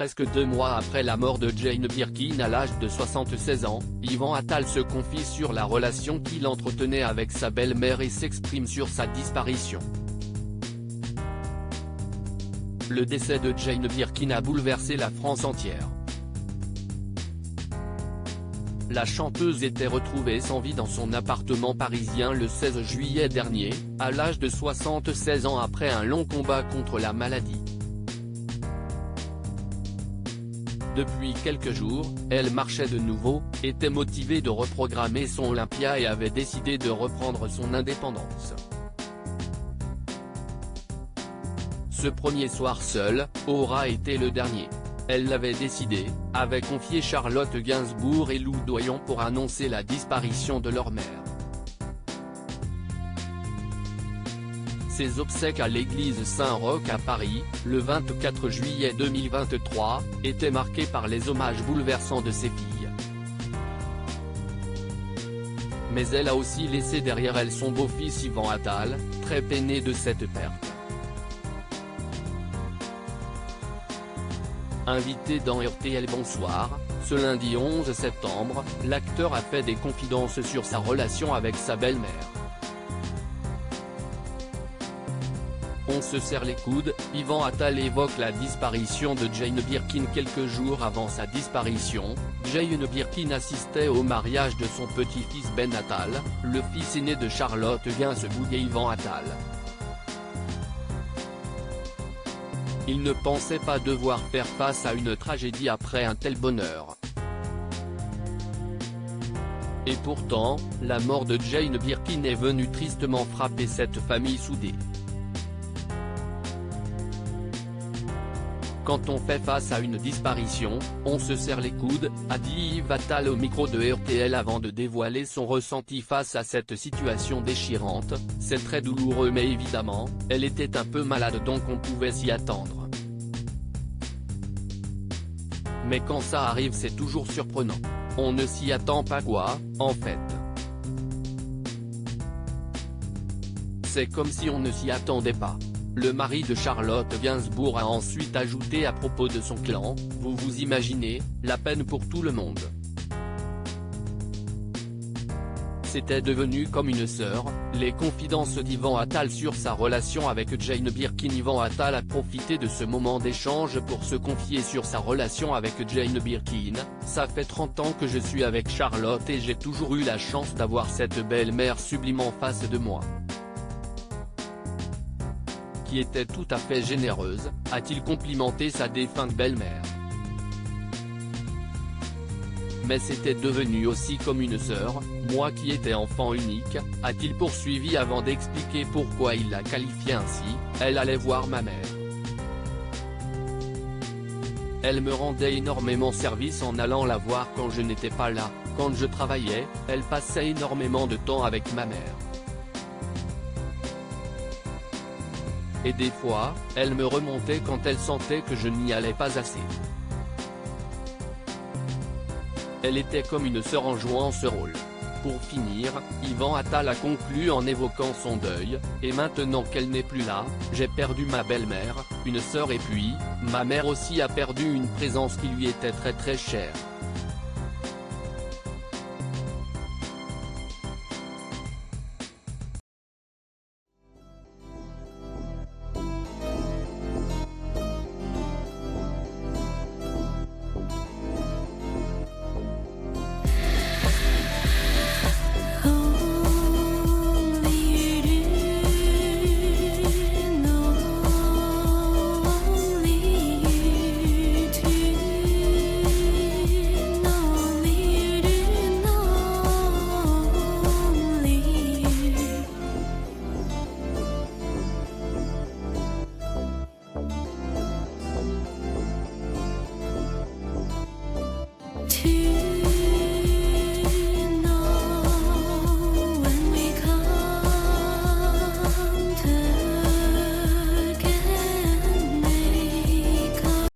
Presque 2 mois après la mort de Jane Birkin à l'âge de 76 ans, Yvan Attal se confie sur la relation qu'il entretenait avec sa belle-mère et s'exprime sur sa disparition. Le décès de Jane Birkin a bouleversé la France entière. La chanteuse était retrouvée sans vie dans son appartement parisien le 16 juillet dernier, à l'âge de 76 ans après un long combat contre la maladie. Depuis quelques jours, elle marchait de nouveau, était motivée de reprogrammer son Olympia et avait décidé de reprendre son indépendance. Ce premier soir seul, aura été le dernier. Elle l'avait décidé, avait confié Charlotte Gainsbourg et Lou Doyon pour annoncer la disparition de leur mère. Ses obsèques à l'église Saint-Roch à Paris, le 24 juillet 2023, étaient marquées par les hommages bouleversants de ses filles. Mais elle a aussi laissé derrière elle son beau-fils Yvan Attal, très peiné de cette perte. Invité dans RTL Bonsoir, ce lundi 11 septembre, l'acteur a fait des confidences sur sa relation avec sa belle-mère. On se serre les coudes, Yvan Attal évoque la disparition de Jane Birkin quelques jours avant sa disparition. Jane Birkin assistait au mariage de son petit-fils Ben Attal, le fils aîné de Charlotte Gainsbourg et Yvan Attal. Il ne pensait pas devoir faire face à une tragédie après un tel bonheur. Et pourtant, la mort de Jane Birkin est venue tristement frapper cette famille soudée. Quand on fait face à une disparition, on se serre les coudes, a dit Yvan Attal au micro de RTL avant de dévoiler son ressenti face à cette situation déchirante. C'est très douloureux mais évidemment, elle était un peu malade donc on pouvait s'y attendre. Mais quand ça arrive c'est toujours surprenant. On ne s'y attend pas quoi, en fait. C'est comme si on ne s'y attendait pas. Le mari de Charlotte Gainsbourg a ensuite ajouté à propos de son clan, vous vous imaginez, la peine pour tout le monde. C'était devenu comme une sœur, les confidences d'Yvan Attal sur sa relation avec Jane Birkin. Yvan Attal a profité de ce moment d'échange pour se confier sur sa relation avec Jane Birkin. Ça fait 30 ans que je suis avec Charlotte et j'ai toujours eu la chance d'avoir cette belle-mère sublime en face de moi. Qui était tout à fait généreuse, a-t-il complimenté sa défunte belle-mère. Mais c'était devenu aussi comme une sœur, moi qui étais enfant unique, a-t-il poursuivi avant d'expliquer pourquoi il la qualifiait ainsi. Elle allait voir ma mère. Elle me rendait énormément service en allant la voir quand je n'étais pas là, quand je travaillais, elle passait énormément de temps avec ma mère. Et des fois, elle me remontait quand elle sentait que je n'y allais pas assez. Elle était comme une sœur en jouant ce rôle. Pour finir, Yvan Attal a conclu en évoquant son deuil, et maintenant qu'elle n'est plus là, j'ai perdu ma belle-mère, une sœur et puis, ma mère aussi a perdu une présence qui lui était très chère.